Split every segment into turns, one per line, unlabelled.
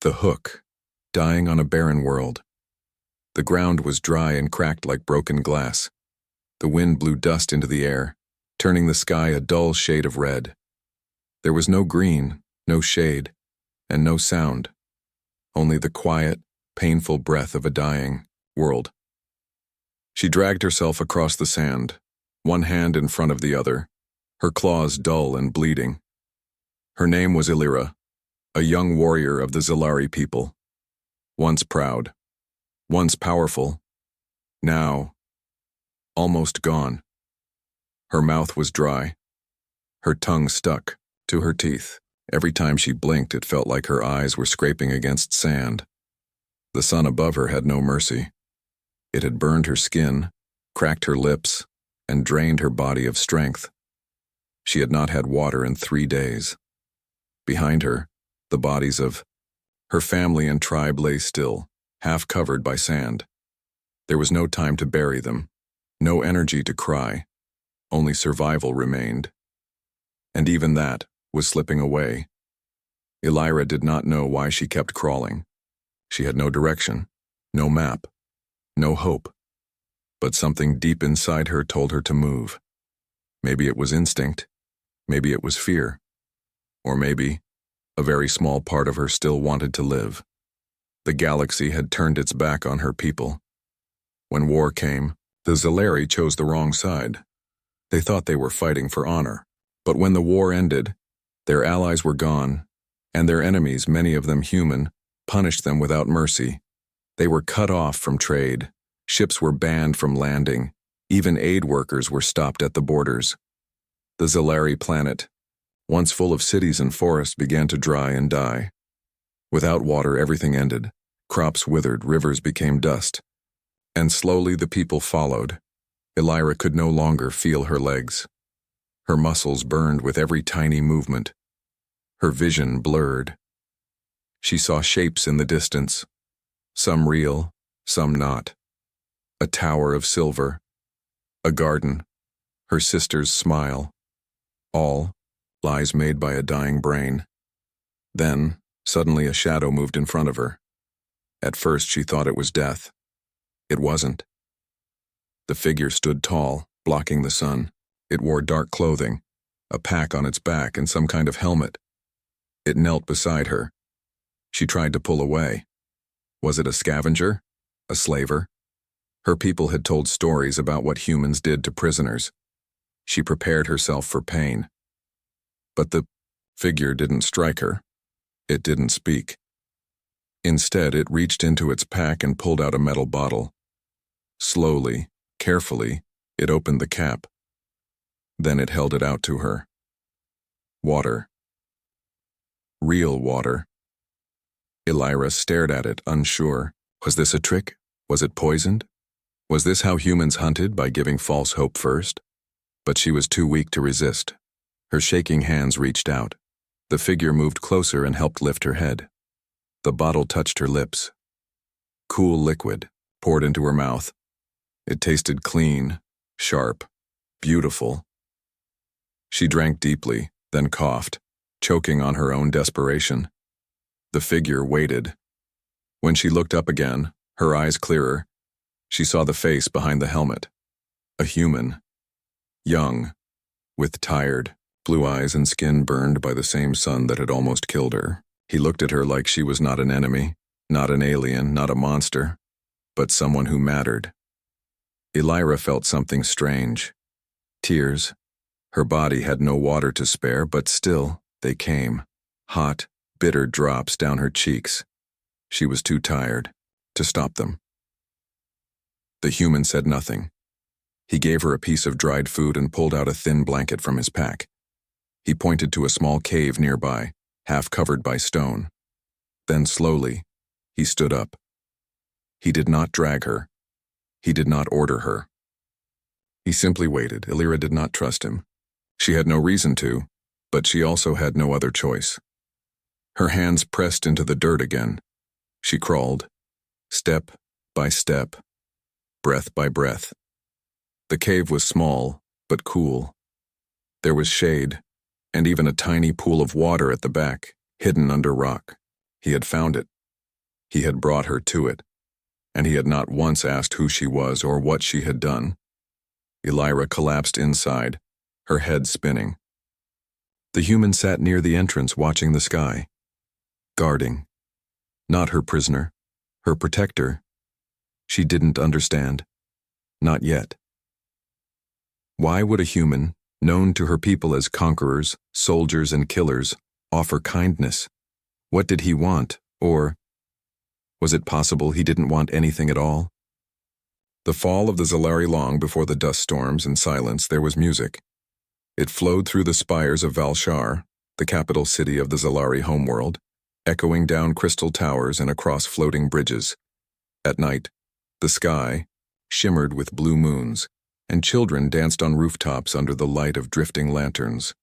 The hook, dying on a barren world. The ground was dry and cracked like broken glass. The wind blew dust into the air, turning the sky a dull shade of red. There was no green, no shade, and no sound. Only the quiet, painful breath of a dying world. She dragged herself across the sand, one hand in front of the other, her claws dull and bleeding. Her name was Illyra, a young warrior of the Zilari people. Once proud, once powerful, now almost gone. Her mouth was dry, her tongue stuck to her teeth. Every time she blinked, it felt like her eyes were scraping against sand. The sun above her had no mercy. It had burned her skin, cracked her lips, and drained her body of strength. She had not had water in 3 days. Behind her, the bodies of her family and tribe lay still, half covered by sand. There was no time to bury them, no energy to cry. Only survival remained. And even that was slipping away. Illyra did not know why she kept crawling. She had no direction, no map, no hope. But something deep inside her told her to move. Maybe it was instinct, maybe it was fear, or maybe a very small part of her still wanted to live. The galaxy had turned its back on her people. When war came, the Zilari chose the wrong side. They thought they were fighting for honor. But when the war ended, their allies were gone, and their enemies, many of them human, punished them without mercy. They were cut off from trade, ships were banned from landing, even aid workers were stopped at the borders. The Zilari planet, once full of cities and forests, began to dry and die. Without water, everything ended. Crops withered, rivers became dust. And slowly the people followed. Illyra could no longer feel her legs. Her muscles burned with every tiny movement. Her vision blurred. She saw shapes in the distance, some real, some not. A tower of silver, a garden, her sister's smile. All lies made by a dying brain. Then, suddenly a shadow moved in front of her. At first she thought it was death. It wasn't. The figure stood tall, blocking the sun. It wore dark clothing, a pack on its back and some kind of helmet. It knelt beside her. She tried to pull away. Was it a scavenger? A slaver? Her people had told stories about what humans did to prisoners. She prepared herself for pain. But the figure didn't strike her. It didn't speak. Instead, it reached into its pack and pulled out a metal bottle. Slowly, carefully, it opened the cap. Then it held it out to her. Water. Real water. Illyra stared at it, unsure. Was this a trick? Was it poisoned? Was this how humans hunted, by giving false hope first? But she was too weak to resist. Her shaking hands reached out. The figure moved closer and helped lift her head. The bottle touched her lips. Cool liquid poured into her mouth. It tasted clean, sharp, beautiful. She drank deeply, then coughed, choking on her own desperation. The figure waited. When she looked up again, her eyes clearer, she saw the face behind the helmet. A human. Young, with tired, blue eyes and skin burned by the same sun that had almost killed her. He looked at her like she was not an enemy, not an alien, not a monster, but someone who mattered. Illyra felt something strange. Tears. Her body had no water to spare, but still, they came. Hot, bitter drops down her cheeks. She was too tired to stop them. The human said nothing. He gave her a piece of dried food and pulled out a thin blanket from his pack. He pointed to a small cave nearby, half covered by stone. Then slowly, he stood up. He did not drag her. He did not order her. He simply waited. Illyra did not trust him. She had no reason to, but she also had no other choice. Her hands pressed into the dirt again. She crawled, step by step, breath by breath. The cave was small, but cool. There was shade, and even a tiny pool of water at the back, hidden under rock. He had found it. He had brought her to it, and he had not once asked who she was or what she had done. Elira collapsed inside, her head spinning. The human sat near the entrance watching the sky, guarding. Not her prisoner, her protector. She didn't understand. Not yet. Why would a human, known to her people as conquerors, soldiers, and killers, offer kindness? What did he want, or was it possible he didn't want anything at all? The fall of the Zalari long before the dust storms and silence, there was music. It flowed through the spires of Valshar, the capital city of the Zalari homeworld, echoing down crystal towers and across floating bridges. At night, the sky shimmered with blue moons, and children danced on rooftops under the light of drifting lanterns.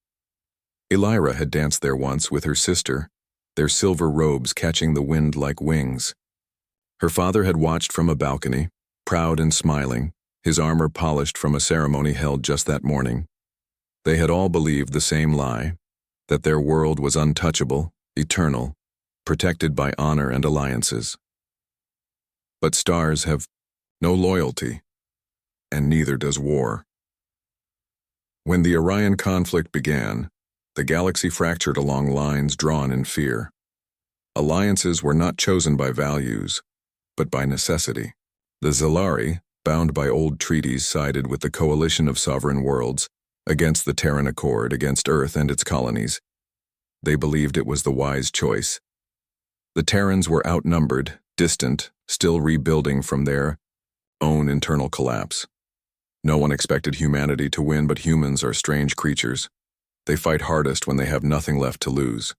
Elira had danced there once with her sister, their silver robes catching the wind like wings. Her father had watched from a balcony, proud and smiling, his armor polished from a ceremony held just that morning. They had all believed the same lie, that their world was untouchable, eternal, protected by honor and alliances. But stars have no loyalty, and neither does war. When the Orion conflict began, the galaxy fractured along lines drawn in fear. Alliances were not chosen by values, but by necessity. The Zalari, bound by old treaties, sided with the coalition of sovereign worlds, against the Terran Accord, against Earth and its colonies. They believed it was the wise choice. The Terrans were outnumbered, distant, still rebuilding from their own internal collapse. No one expected humanity to win, but humans are strange creatures. They fight hardest when they have nothing left to lose.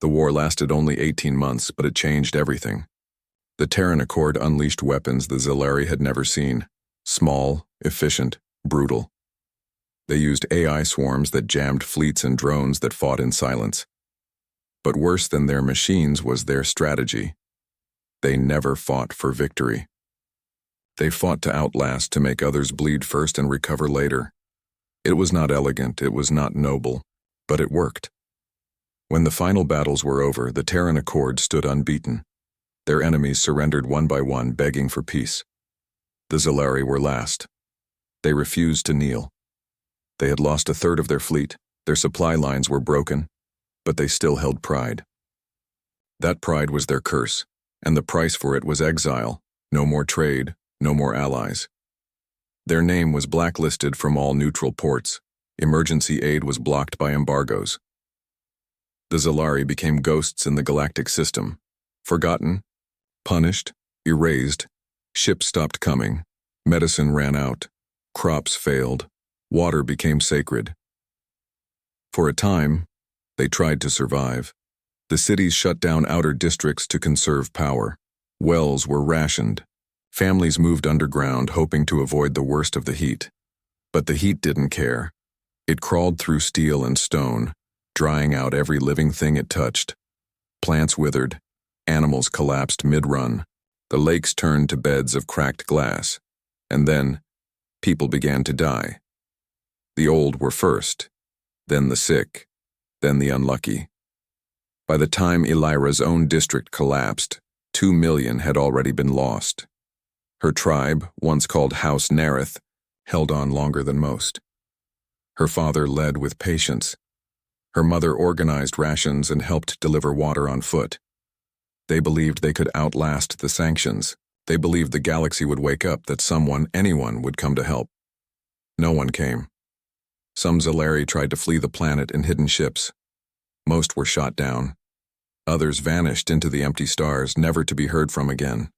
The war lasted only 18 months, but it changed everything. The Terran Accord unleashed weapons the Zalari had never seen. Small, efficient, brutal. They used AI swarms that jammed fleets and drones that fought in silence. But worse than their machines was their strategy. They never fought for victory. They fought to outlast, to make others bleed first and recover later. It was not elegant, it was not noble, but it worked. When the final battles were over, the Terran Accord stood unbeaten. Their enemies surrendered one by one, begging for peace. The Zalari were last. They refused to kneel. They had lost a third of their fleet, their supply lines were broken, but they still held pride. That pride was their curse, and the price for it was exile, no more trade, no more allies. Their name was blacklisted from all neutral ports. Emergency aid was blocked by embargoes. The Zalari became ghosts in the galactic system, forgotten, punished, erased. Ships stopped coming, medicine ran out, crops failed, water became sacred. For a time, they tried to survive. The cities shut down outer districts to conserve power. Wells were rationed. Families moved underground, hoping to avoid the worst of the heat. But the heat didn't care. It crawled through steel and stone, drying out every living thing it touched. Plants withered. Animals collapsed mid-run. The lakes turned to beds of cracked glass. And then, people began to die. The old were first, then the sick, then the unlucky. By the time Elira's own district collapsed, 2 million had already been lost. Her tribe, once called House Nerith, held on longer than most. Her father led with patience. Her mother organized rations and helped deliver water on foot. They believed they could outlast the sanctions. They believed the galaxy would wake up, that someone, anyone, would come to help. No one came. Some Zalari tried to flee the planet in hidden ships. Most were shot down. Others vanished into the empty stars, never to be heard from again.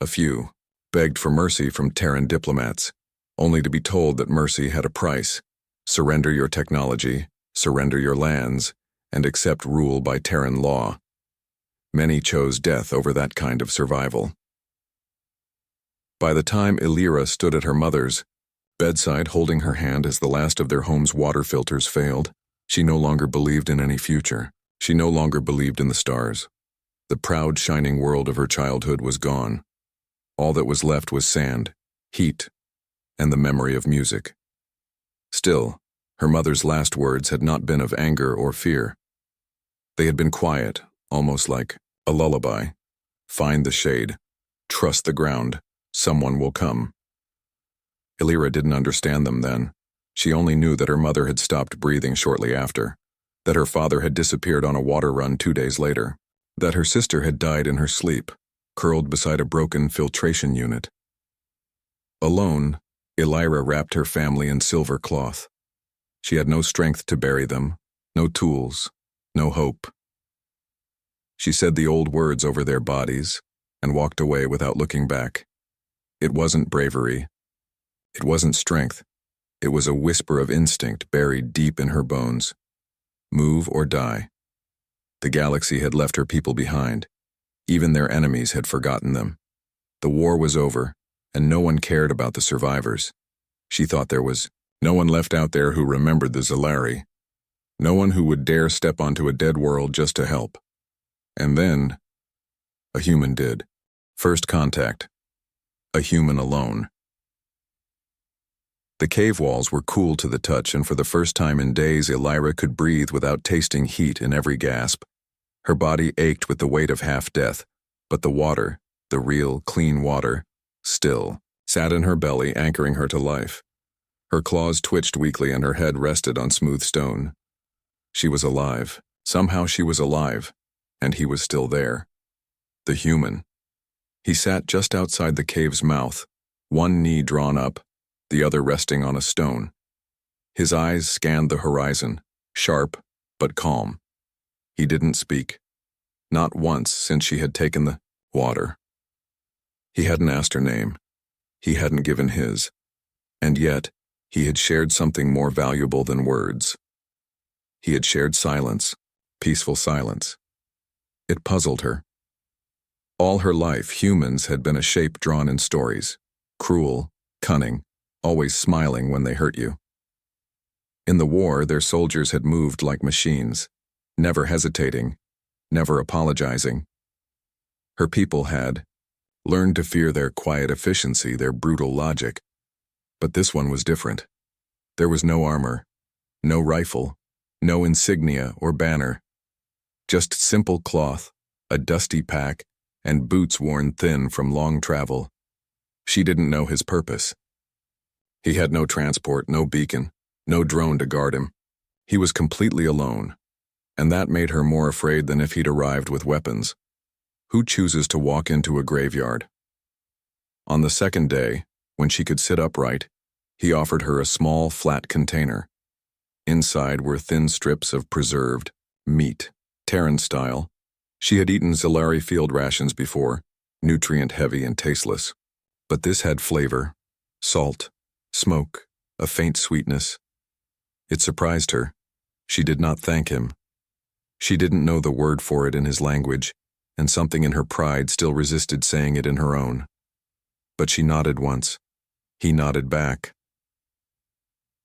A few begged for mercy from Terran diplomats, only to be told that mercy had a price. Surrender your technology, surrender your lands, and accept rule by Terran law. Many chose death over that kind of survival. By the time Elira stood at her mother's bedside holding her hand as the last of their home's water filters failed, she no longer believed in any future. She no longer believed in the stars. The proud, shining world of her childhood was gone. All that was left was sand, heat, and the memory of music. Still, her mother's last words had not been of anger or fear. They had been quiet, almost like A lullaby. Find the shade. Trust the ground. Someone will come. Elira didn't understand them then. She only knew that her mother had stopped breathing shortly after, that her father had disappeared on a water run 2 days later, that her sister had died in her sleep, curled beside a broken filtration unit. Alone, Elira wrapped her family in silver cloth. She had no strength to bury them, no tools, no hope. She said the old words over their bodies and walked away without looking back. It wasn't bravery. It wasn't strength. It was a whisper of instinct buried deep in her bones. Move or die. The galaxy had left her people behind. Even their enemies had forgotten them. The war was over, and no one cared about the survivors. She thought there was no one left out there who remembered the Zalari. No one who would dare step onto a dead world just to help. And then, a human did. First contact. A human alone. The cave walls were cool to the touch, and for the first time in days, Elira could breathe without tasting heat in every gasp. Her body ached with the weight of half-death, but the water, the real, clean water, still sat in her belly, anchoring her to life. Her claws twitched weakly and her head rested on smooth stone. She was alive. Somehow she was alive, and he was still there. The human. He sat just outside the cave's mouth, one knee drawn up, the other resting on a stone. His eyes scanned the horizon, sharp but calm. He didn't speak. Not once since she had taken the water. He hadn't asked her name. He hadn't given his. And yet, he had shared something more valuable than words. He had shared silence, peaceful silence. It puzzled her. All her life, humans had been a shape drawn in stories. Cruel, cunning, always smiling when they hurt you. In the war, their soldiers had moved like machines, never hesitating, never apologizing. Her people had learned to fear their quiet efficiency, their brutal logic. But this one was different. There was no armor, no rifle, no insignia or banner. Just simple cloth, a dusty pack, and boots worn thin from long travel. She didn't know his purpose. He had no transport, no beacon, no drone to guard him. He was completely alone, and that made her more afraid than if he'd arrived with weapons. Who chooses to walk into a graveyard? On the second day, when she could sit upright, he offered her a small, flat container. Inside were thin strips of preserved meat, Terran style. She had eaten Zalari field rations before, nutrient-heavy and tasteless. But this had flavor, salt, smoke, a faint sweetness. It surprised her. She did not thank him. She didn't know the word for it in his language, and something in her pride still resisted saying it in her own. But she nodded once. He nodded back.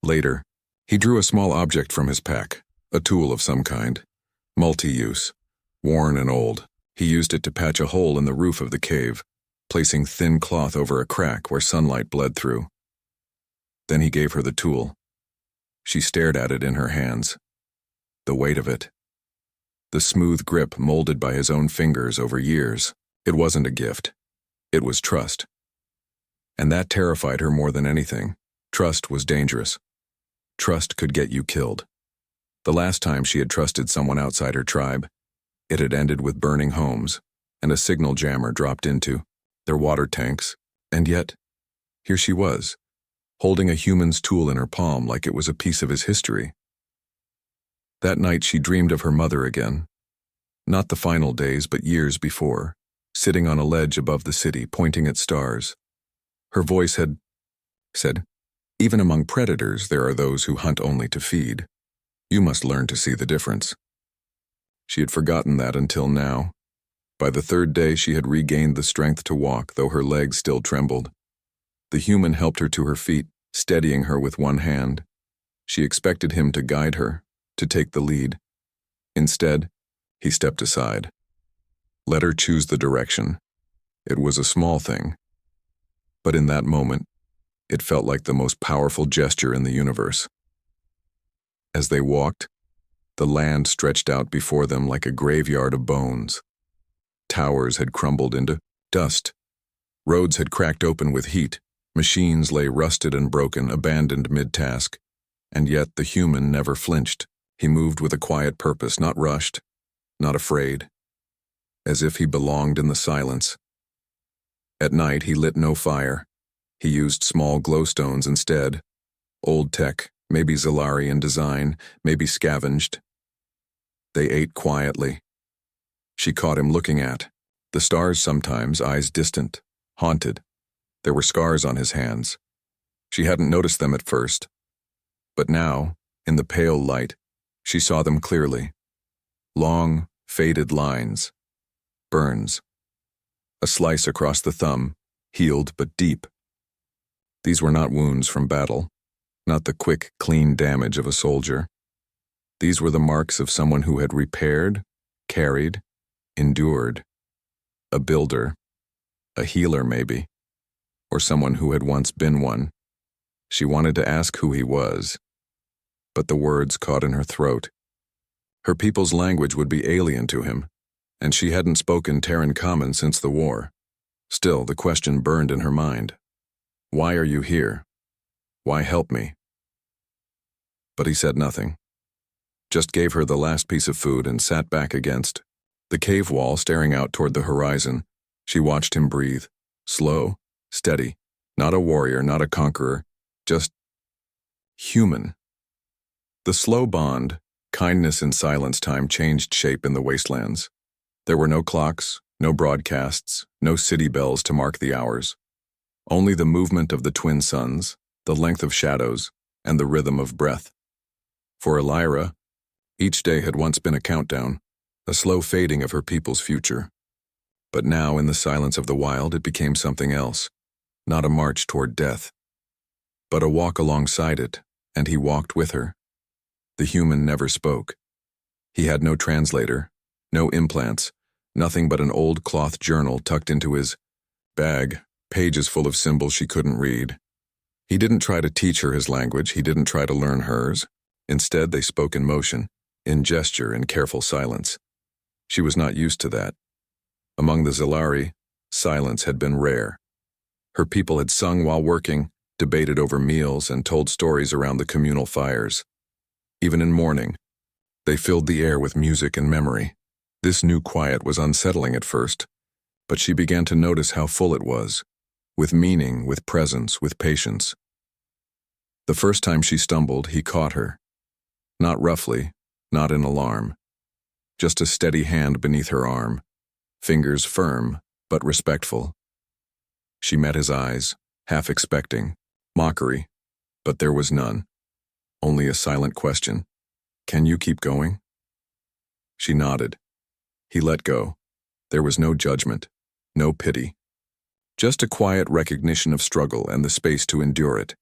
Later, he drew a small object from his pack, a tool of some kind, multi-use, worn and old. He used it to patch a hole in the roof of the cave, placing thin cloth over a crack where sunlight bled through. Then he gave her the tool. She stared at it in her hands. The weight of it. The smooth grip molded by his own fingers over years. It wasn't a gift. It was trust. And that terrified her more than anything. Trust was dangerous. Trust could get you killed. The last time she had trusted someone outside her tribe, it had ended with burning homes and a signal jammer dropped into their water tanks. And yet, here she was, holding a human's tool in her palm like it was a piece of his history. That night she dreamed of her mother again. Not the final days, but years before, sitting on a ledge above the city, pointing at stars. Her voice had said, "Even among predators, there are those who hunt only to feed. You must learn to see the difference." She had forgotten that until now. By the third day, she had regained the strength to walk, though her legs still trembled. The human helped her to her feet, steadying her with one hand. She expected him to guide her, to take the lead. Instead, he stepped aside. Let her choose the direction. It was a small thing. But in that moment, it felt like the most powerful gesture in the universe. As they walked, the land stretched out before them like a graveyard of bones. Towers had crumbled into dust. Roads had cracked open with heat. Machines lay rusted and broken, abandoned mid-task. And yet the human never flinched. He moved with a quiet purpose, not rushed, not afraid, as if he belonged in the silence. At night, he lit no fire. He used small glowstones instead. Old tech, maybe Zalarian design, maybe scavenged. They ate quietly. She caught him looking at the stars sometimes, eyes distant, haunted. There were scars on his hands. She hadn't noticed them at first. But now, in the pale light, she saw them clearly. Long, faded lines. Burns. A slice across the thumb, healed but deep. These were not wounds from battle, not the quick, clean damage of a soldier. These were the marks of someone who had repaired, carried, endured. A builder, a healer maybe, or someone who had once been one. She wanted to ask who he was, but the words caught in her throat. Her people's language would be alien to him, and she hadn't spoken Terran Common since the war. Still, the question burned in her mind. Why are you here? Why help me? But he said nothing. Just gave her the last piece of food and sat back against the cave wall, staring out toward the horizon. She watched him breathe, slow, steady, not a warrior, not a conqueror, just human. The slow bond, kindness in silence time changed shape in the wastelands. There were no clocks, no broadcasts, no city bells to mark the hours. Only the movement of the twin suns, the length of shadows, and the rhythm of breath. For Elira, each day had once been a countdown, a slow fading of her people's future. But now, in the silence of the wild, it became something else, not a march toward death, but a walk alongside it, and he walked with her. The human never spoke. He had no translator, no implants, nothing but an old cloth journal tucked into his bag, pages full of symbols she couldn't read. He didn't try to teach her his language, he didn't try to learn hers. Instead, they spoke in motion, in gesture, in careful silence. She was not used to that. Among the Zalari, silence had been rare. Her people had sung while working, debated over meals, and told stories around the communal fires. Even in mourning, they filled the air with music and memory. This new quiet was unsettling at first, but she began to notice how full it was, with meaning, with presence, with patience. The first time she stumbled, he caught her. Not roughly, not in alarm. Just a steady hand beneath her arm, fingers firm, but respectful. She met his eyes, half expecting, mockery, but there was none. Only a silent question. Can you keep going? She nodded. He let go. There was no judgment, no pity. Just a quiet recognition of struggle and the space to endure it.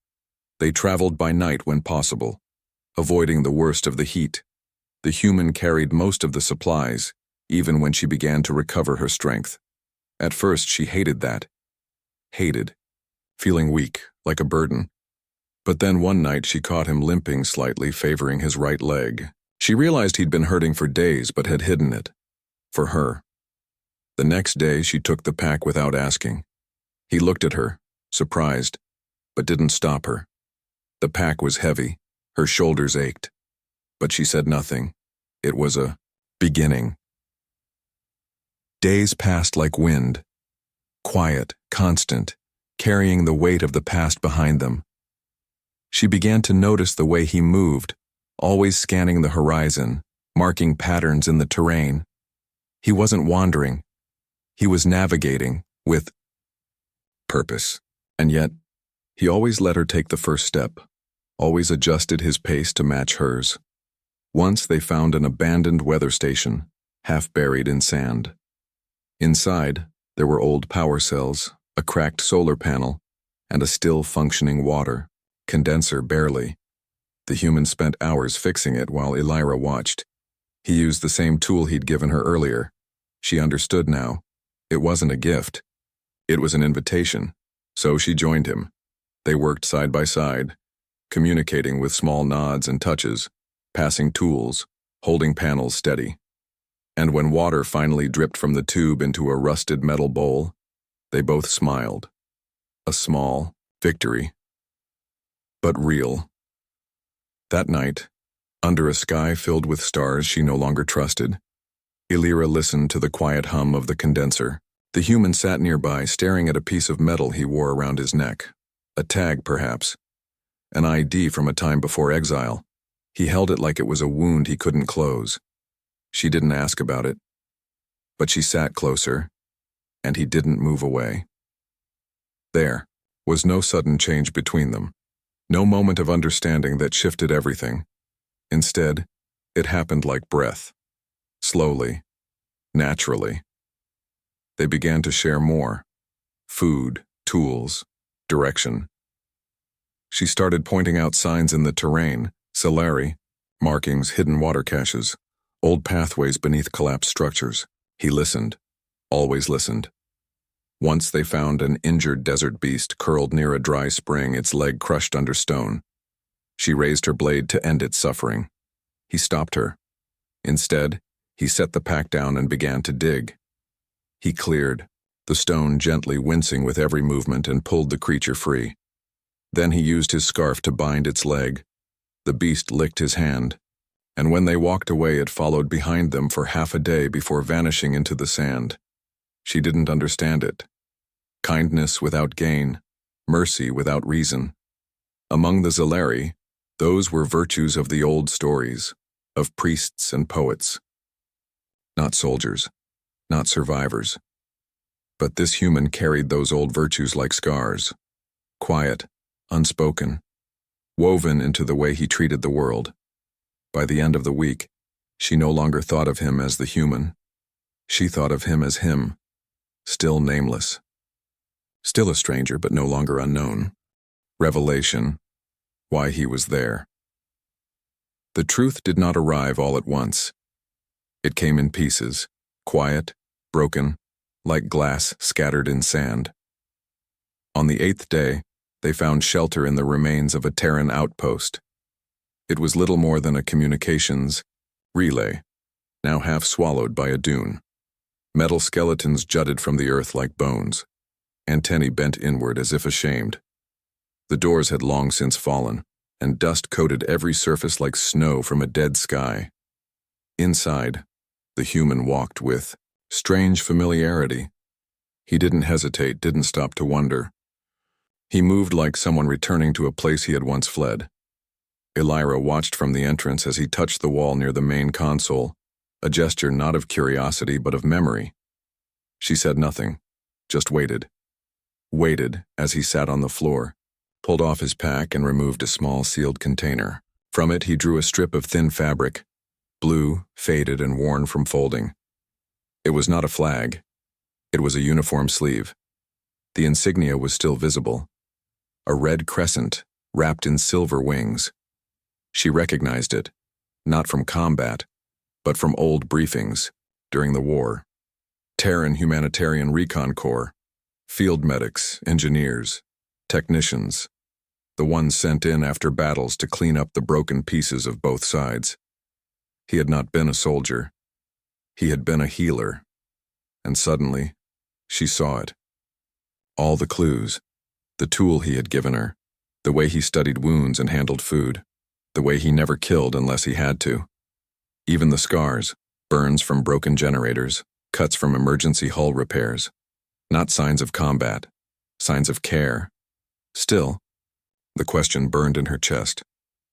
They traveled by night when possible, avoiding the worst of the heat. The human carried most of the supplies, even when she began to recover her strength. At first, she hated that. Hated. Feeling weak, like a burden. But then one night she caught him limping slightly, favoring his right leg. She realized he'd been hurting for days but had hidden it. For her. The next day she took the pack without asking. He looked at her, surprised, but didn't stop her. The pack was heavy, her shoulders ached. But she said nothing. It was a beginning. Days passed like wind. Quiet, constant, carrying the weight of the past behind them. She began to notice the way he moved, always scanning the horizon, marking patterns in the terrain. He wasn't wandering. He was navigating with purpose. And yet, he always let her take the first step, always adjusted his pace to match hers. Once they found an abandoned weather station, half buried in sand. Inside, there were old power cells, a cracked solar panel, and a still functioning water condenser barely. The human spent hours fixing it while Elira watched. He used the same tool he'd given her earlier. She understood now. It wasn't a gift. It was an invitation. So she joined him. They worked side by side, communicating with small nods and touches, passing tools, holding panels steady. And when water finally dripped from the tube into a rusted metal bowl, they both smiled. A small victory, but real. That night, under a sky filled with stars she no longer trusted, Illyra listened to the quiet hum of the condenser. The human sat nearby, staring at a piece of metal he wore around his neck. A tag, perhaps. An ID from a time before exile. He held it like it was a wound he couldn't close. She didn't ask about it. But she sat closer, and he didn't move away. There was no sudden change between them. No moment of understanding that shifted everything. Instead, it happened like breath. Slowly, naturally. They began to share more. Food, tools, direction. She started pointing out signs in the terrain, Solari, markings, hidden water caches, old pathways beneath collapsed structures. He listened, always listened. Once they found an injured desert beast curled near a dry spring, its leg crushed under stone. She raised her blade to end its suffering. He stopped her. Instead, he set the pack down and began to dig. He cleared, the stone gently wincing with every movement, and pulled the creature free. Then he used his scarf to bind its leg. The beast licked his hand, and when they walked away it followed behind them for half a day before vanishing into the sand. She didn't understand it. Kindness without gain, mercy without reason. Among the Zalari, those were virtues of the old stories, of priests and poets. Not soldiers, not survivors. But this human carried those old virtues like scars. Quiet, unspoken, woven into the way he treated the world. By the end of the week, she no longer thought of him as the human. She thought of him as him, still nameless. Still a stranger, but no longer unknown. Revelation, why he was there. The truth did not arrive all at once. It came in pieces, quiet, broken, like glass scattered in sand. On the 8th day, they found shelter in the remains of a Terran outpost. It was little more than a communications relay, now half swallowed by a dune. Metal skeletons jutted from the earth like bones, antennae bent inward as if ashamed. The doors had long since fallen, and dust coated every surface like snow from a dead sky. Inside, the human walked with strange familiarity. He didn't hesitate, didn't stop to wonder. He moved like someone returning to a place he had once fled. Illyra watched from the entrance as he touched the wall near the main console, a gesture not of curiosity but of memory. She said nothing, just waited. Waited as he sat on the floor, pulled off his pack and removed a small sealed container. From it he drew a strip of thin fabric, blue, faded and worn from folding. It was not a flag. It was a uniform sleeve. The insignia was still visible. A red crescent, wrapped in silver wings. She recognized it, not from combat, but from old briefings during the war. Terran Humanitarian Recon Corps, field medics, engineers, technicians, the ones sent in after battles to clean up the broken pieces of both sides. He had not been a soldier. He had been a healer. And suddenly, she saw it. All the clues, the tool he had given her, the way he studied wounds and handled food, the way he never killed unless he had to. Even the scars, burns from broken generators, cuts from emergency hull repairs. Not signs of combat, signs of care. Still, the question burned in her chest.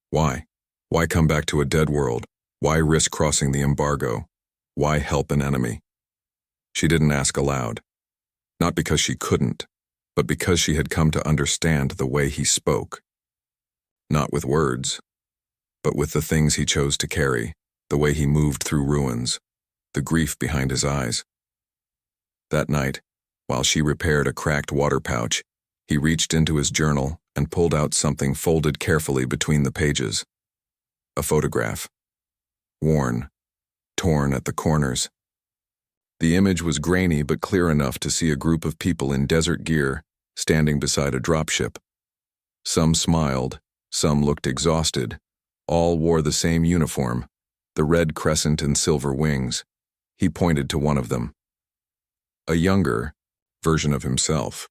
Why? Why come back to a dead world? Why risk crossing the embargo? Why help an enemy? She didn't ask aloud. Not because she couldn't, but because she had come to understand the way he spoke. Not with words, but with the things he chose to carry, the way he moved through ruins, the grief behind his eyes. That night, while she repaired a cracked water pouch, he reached into his journal and pulled out something folded carefully between the pages. A photograph. Worn, torn at the corners. The image was grainy but clear enough to see a group of people in desert gear standing beside a dropship. Some smiled, some looked exhausted. All wore the same uniform, the red crescent and silver wings. He pointed to one of them. A younger version of himself.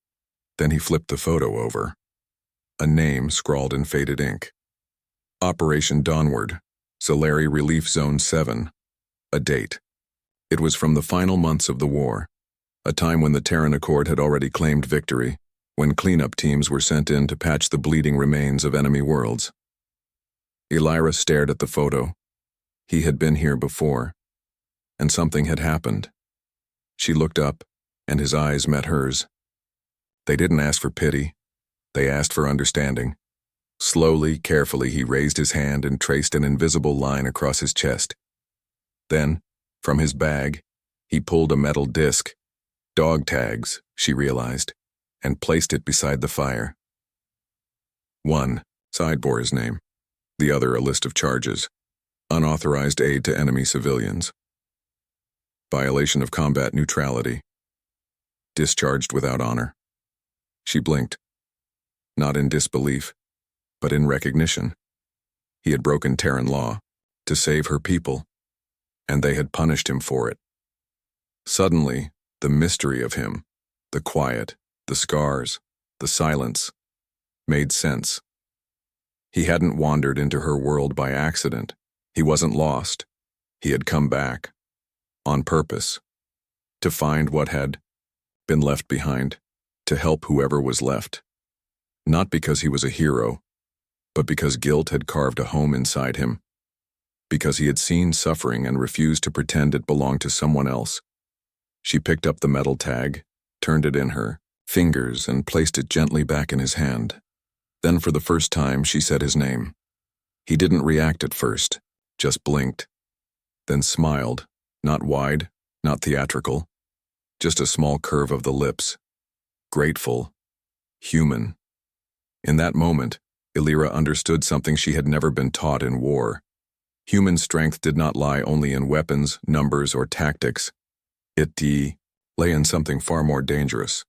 Then he flipped the photo over. A name scrawled in faded ink. Operation Dawnward, Solari Relief Zone 7. A date. It was from the final months of the war, a time when the Terran Accord had already claimed victory, when cleanup teams were sent in to patch the bleeding remains of enemy worlds. Elira stared at the photo. He had been here before, and something had happened. She looked up, and his eyes met hers. They didn't ask for pity. They asked for understanding. Slowly, carefully, he raised his hand and traced an invisible line across his chest. Then, from his bag, he pulled a metal disc, dog tags, she realized, and placed it beside the fire. One side bore his name, the other a list of charges. Unauthorized aid to enemy civilians. Violation of combat neutrality. Discharged without honor. She blinked. Not in disbelief, but in recognition. He had broken Terran law to save her people, and they had punished him for it. Suddenly, the mystery of him, the quiet, the scars, the silence, made sense. He hadn't wandered into her world by accident. He wasn't lost. He had come back, on purpose, to find what had been left behind, to help whoever was left. Not because he was a hero, but because guilt had carved a home inside him, because he had seen suffering and refused to pretend it belonged to someone else. She picked up the metal tag, turned it in her fingers, and placed it gently back in his hand. Then for the first time she said his name. He didn't react at first, just blinked, then smiled, not wide, not theatrical, just a small curve of the lips. Grateful, human. In that moment, Elira understood something she had never been taught in war. Human strength did not lie only in weapons, numbers, or tactics. It lay in something far more dangerous.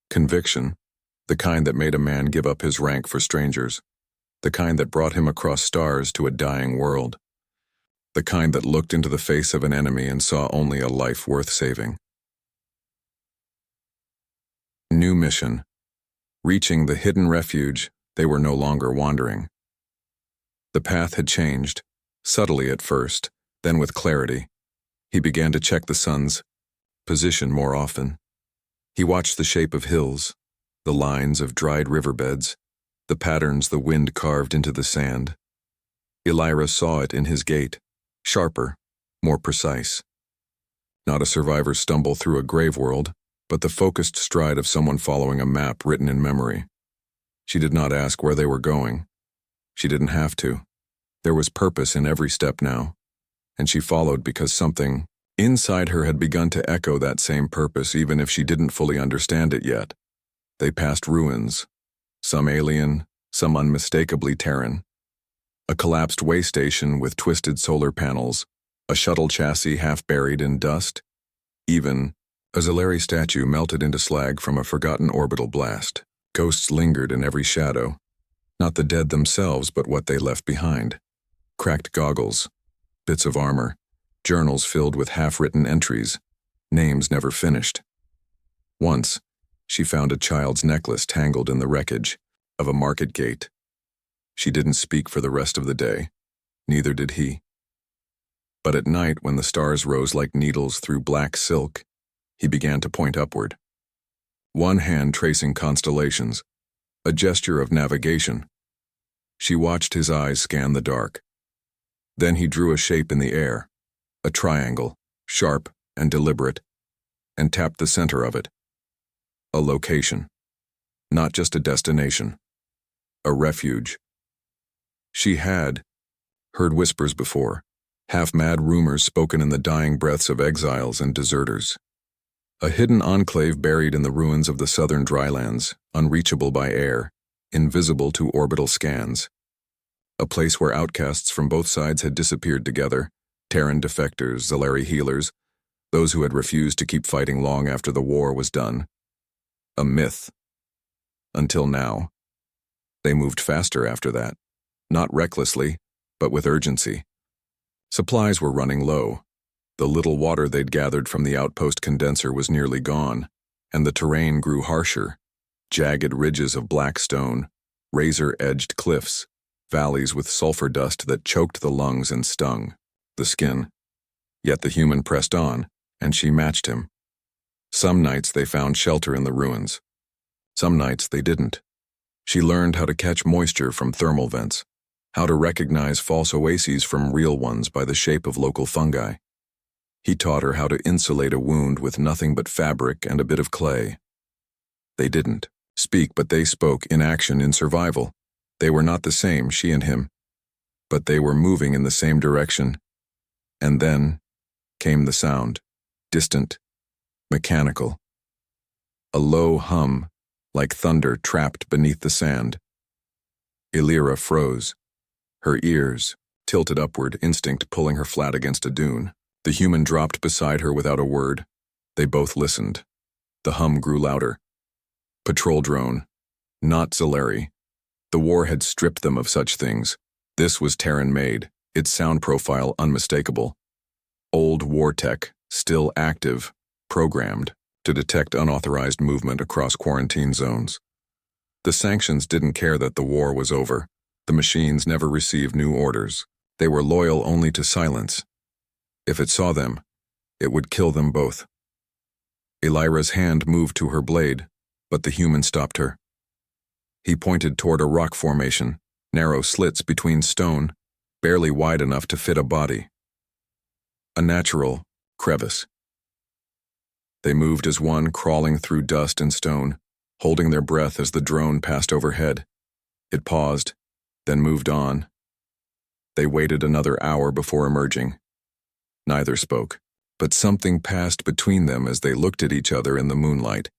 Conviction, the kind that made a man give up his rank for strangers, the kind that brought him across stars to a dying world, the kind that looked into the face of an enemy and saw only a life worth saving. New mission. Reaching the hidden refuge, they were no longer wandering. The path had changed, subtly at first, then with clarity. He began to check the sun's position more often. He watched the shape of hills, the lines of dried riverbeds, the patterns the wind carved into the sand. Elira saw it in his gait, sharper, more precise. Not a survivor's stumble through a grave world, but the focused stride of someone following a map written in memory. She did not ask where they were going. She didn't have to. There was purpose in every step now, and she followed because something inside her had begun to echo that same purpose even if she didn't fully understand it yet. They passed ruins, some alien, some unmistakably Terran. A collapsed way station with twisted solar panels, a shuttle chassis half buried in dust, even a Solari statue melted into slag from a forgotten orbital blast. Ghosts lingered in every shadow, not the dead themselves but what they left behind. Cracked goggles, bits of armor, journals filled with half-written entries, names never finished. Once, she found a child's necklace tangled in the wreckage of a market gate. She didn't speak for the rest of the day, neither did he. But at night, when the stars rose like needles through black silk, he began to point upward. One hand tracing constellations, a gesture of navigation. She watched his eyes scan the dark. Then he drew a shape in the air, a triangle, sharp and deliberate, and tapped the center of it. A location, not just a destination, a refuge. She had heard whispers before, half-mad rumors spoken in the dying breaths of exiles and deserters. A hidden enclave buried in the ruins of the southern drylands, unreachable by air, invisible to orbital scans. A place where outcasts from both sides had disappeared together, Terran defectors, Solari healers, those who had refused to keep fighting long after the war was done. A myth. Until now. They moved faster after that, not recklessly, but with urgency. Supplies were running low. The little water they'd gathered from the outpost condenser was nearly gone, and the terrain grew harsher. Jagged ridges of black stone, razor-edged cliffs, valleys with sulfur dust that choked the lungs and stung the skin. Yet the human pressed on, and she matched him. Some nights they found shelter in the ruins. Some nights they didn't. She learned how to catch moisture from thermal vents, how to recognize false oases from real ones by the shape of local fungi. He taught her how to insulate a wound with nothing but fabric and a bit of clay. They didn't speak, but they spoke in action, in survival. They were not the same, she and him, but they were moving in the same direction. And then came the sound, distant, mechanical. A low hum, like thunder trapped beneath the sand. Elira froze, her ears tilted upward, instinct pulling her flat against a dune. The human dropped beside her without a word. They both listened. The hum grew louder. Patrol drone, not Zilleri. The war had stripped them of such things. This was Terran-made, its sound profile unmistakable. Old war tech, still active, programmed to detect unauthorized movement across quarantine zones. The sanctions didn't care that the war was over. The machines never received new orders. They were loyal only to silence. If it saw them, it would kill them both. Elira's hand moved to her blade, but the human stopped her. He pointed toward a rock formation, narrow slits between stone, barely wide enough to fit a body. A natural crevice. They moved as one, crawling through dust and stone, holding their breath as the drone passed overhead. It paused, then moved on. They waited another hour before emerging. Neither spoke, but something passed between them as they looked at each other in the moonlight.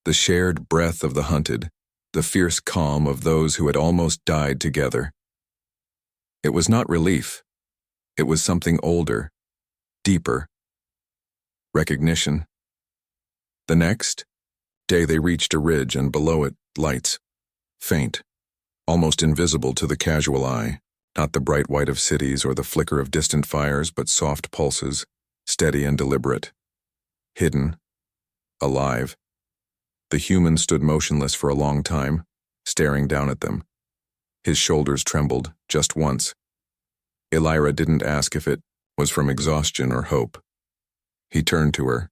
The shared breath of the hunted, the fierce calm of those who had almost died together. It was not relief. It was something older, deeper. Recognition. The next day they reached a ridge, and below it, lights. Faint, almost invisible to the casual eye. Not the bright white of cities or the flicker of distant fires, but soft pulses, steady and deliberate. Hidden. Alive. The human stood motionless for a long time, staring down at them. His shoulders trembled, just once. Elira didn't ask if it was from exhaustion or hope. He turned to her,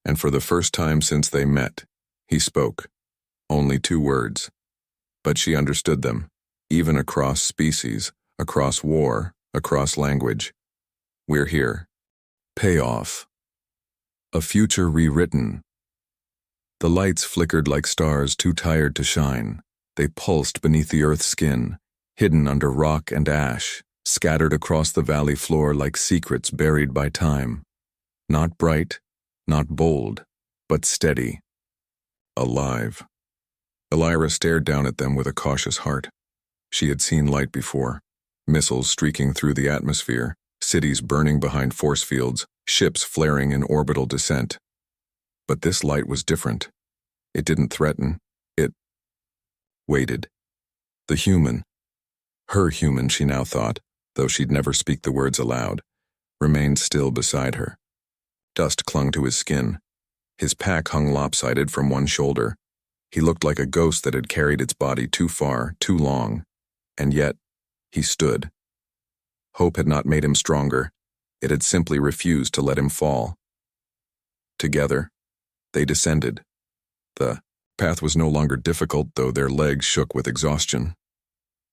and for the first time since they met, he spoke. Only 2 words. But she understood them, even across species, across war, across language. We're here. Payoff. A future rewritten. The lights flickered like stars too tired to shine. They pulsed beneath the earth's skin, hidden under rock and ash, scattered across the valley floor like secrets buried by time. Not bright, not bold, but steady. Alive. Elira stared down at them with a cautious heart. She had seen light before. Missiles streaking through the atmosphere, cities burning behind force fields, ships flaring in orbital descent. But this light was different. It didn't threaten. It waited. The human, her human, she now thought, though she'd never speak the words aloud, remained still beside her. Dust clung to his skin. His pack hung lopsided from one shoulder. He looked like a ghost that had carried its body too far, too long. And yet, he stood. Hope had not made him stronger. It had simply refused to let him fall. Together, they descended. The path was no longer difficult, though their legs shook with exhaustion.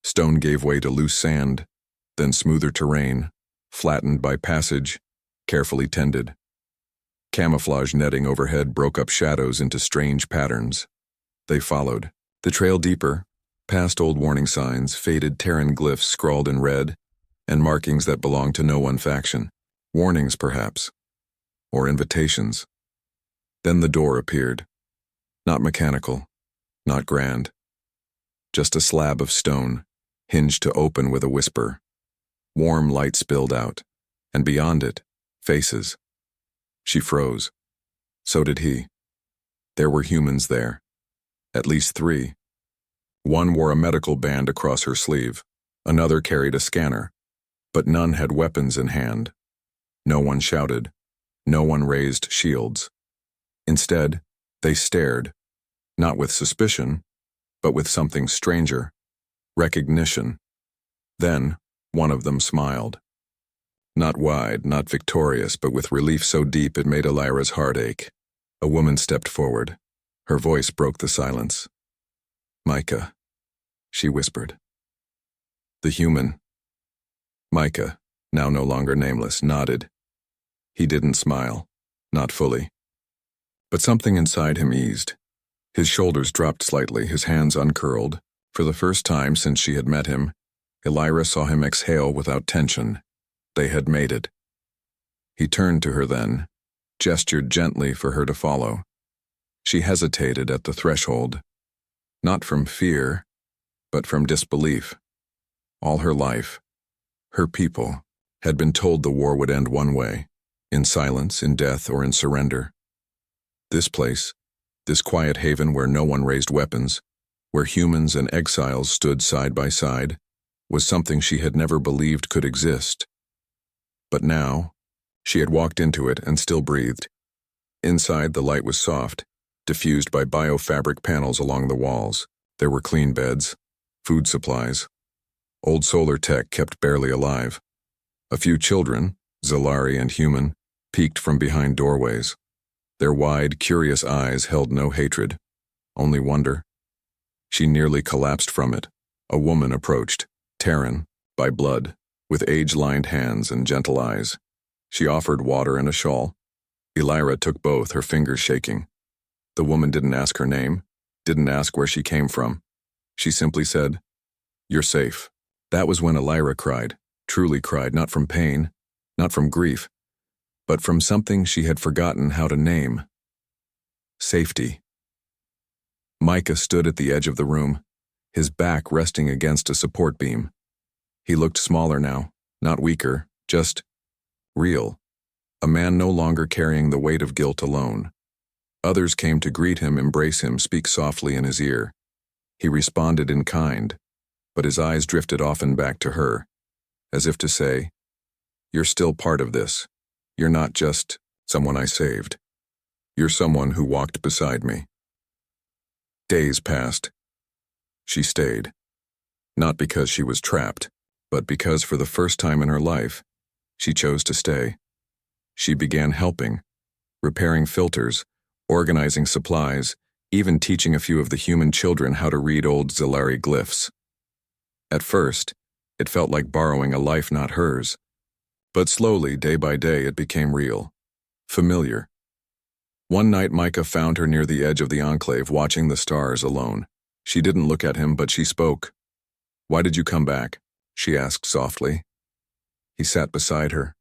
Stone gave way to loose sand, then smoother terrain, flattened by passage, carefully tended. Camouflage netting overhead broke up shadows into strange patterns. They followed. The trail deeper, past old warning signs, faded Terran glyphs scrawled in red, and markings that belonged to no one faction. Warnings, perhaps. Or invitations. Then the door appeared. Not mechanical, not grand. Just a slab of stone, hinged to open with a whisper. Warm light spilled out, and beyond it, faces. She froze. So did he. There were humans there. At least 3. One wore a medical band across her sleeve. Another carried a scanner. But none had weapons in hand. No one shouted. No one raised shields. Instead, they stared, not with suspicion, but with something stranger, recognition. Then, one of them smiled. Not wide, not victorious, but with relief so deep it made Elira's heart ache. A woman stepped forward. Her voice broke the silence. "Micah," she whispered. The human. Micah, now no longer nameless, nodded. He didn't smile, not fully. But something inside him eased. His shoulders dropped slightly, his hands uncurled. For the first time since she had met him, Elira saw him exhale without tension. They had made it. He turned to her then, gestured gently for her to follow. She hesitated at the threshold, not from fear, but from disbelief. All her life, her people, had been told the war would end one way, in silence, in death, or in surrender. This place, this quiet haven where no one raised weapons, where humans and exiles stood side by side, was something she had never believed could exist. But now, she had walked into it and still breathed. Inside, the light was soft, diffused by biofabric panels along the walls. There were clean beds, food supplies. Old solar tech kept barely alive. A few children, Zalari and human, peeked from behind doorways. Their wide, curious eyes held no hatred, only wonder. She nearly collapsed from it. A woman approached, Terran, by blood, with age-lined hands and gentle eyes. She offered water and a shawl. Elira took both, her fingers shaking. The woman didn't ask her name, didn't ask where she came from. She simply said, "You're safe." That was when Elira cried, truly cried, not from pain, not from grief, but from something she had forgotten how to name. Safety. Micah stood at the edge of the room, his back resting against a support beam. He looked smaller now, not weaker, just real. A man no longer carrying the weight of guilt alone. Others came to greet him, embrace him, speak softly in his ear. He responded in kind, but his eyes drifted often back to her, as if to say, "You're still part of this. You're not just someone I saved. You're someone who walked beside me." Days passed. She stayed. Not because she was trapped, but because for the first time in her life, she chose to stay. She began helping, repairing filters, organizing supplies, even teaching a few of the human children how to read old Zalari glyphs. At first, it felt like borrowing a life not hers. But slowly, day by day, it became real, familiar. One night, Micah found her near the edge of the enclave, watching the stars alone. She didn't look at him, but she spoke. "Why did you come back?" she asked softly. He sat beside her.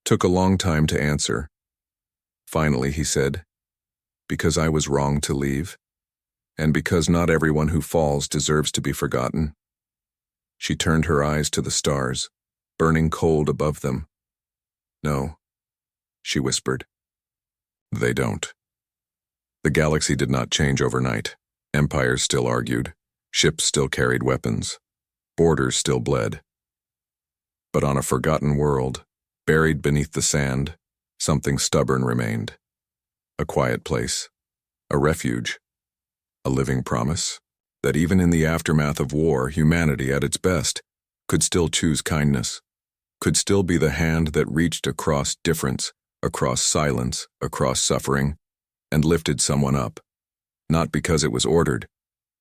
Took a long time to answer. Finally, he said, "Because I was wrong to leave, and because not everyone who falls deserves to be forgotten." She turned her eyes to the stars, burning cold above them. "No," she whispered. "They don't." The galaxy did not change overnight. Empires still argued, ships still carried weapons, borders still bled. But on a forgotten world, buried beneath the sand, something stubborn remained. A quiet place, a refuge, a living promise that even in the aftermath of war, humanity at its best could still choose kindness, could still be the hand that reached across difference, across silence, across suffering, and lifted someone up, not because it was ordered,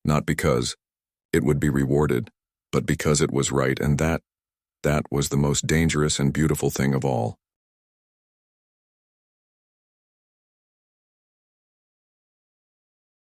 not because it would be rewarded, but because it was right, and that was the most dangerous and beautiful thing of all.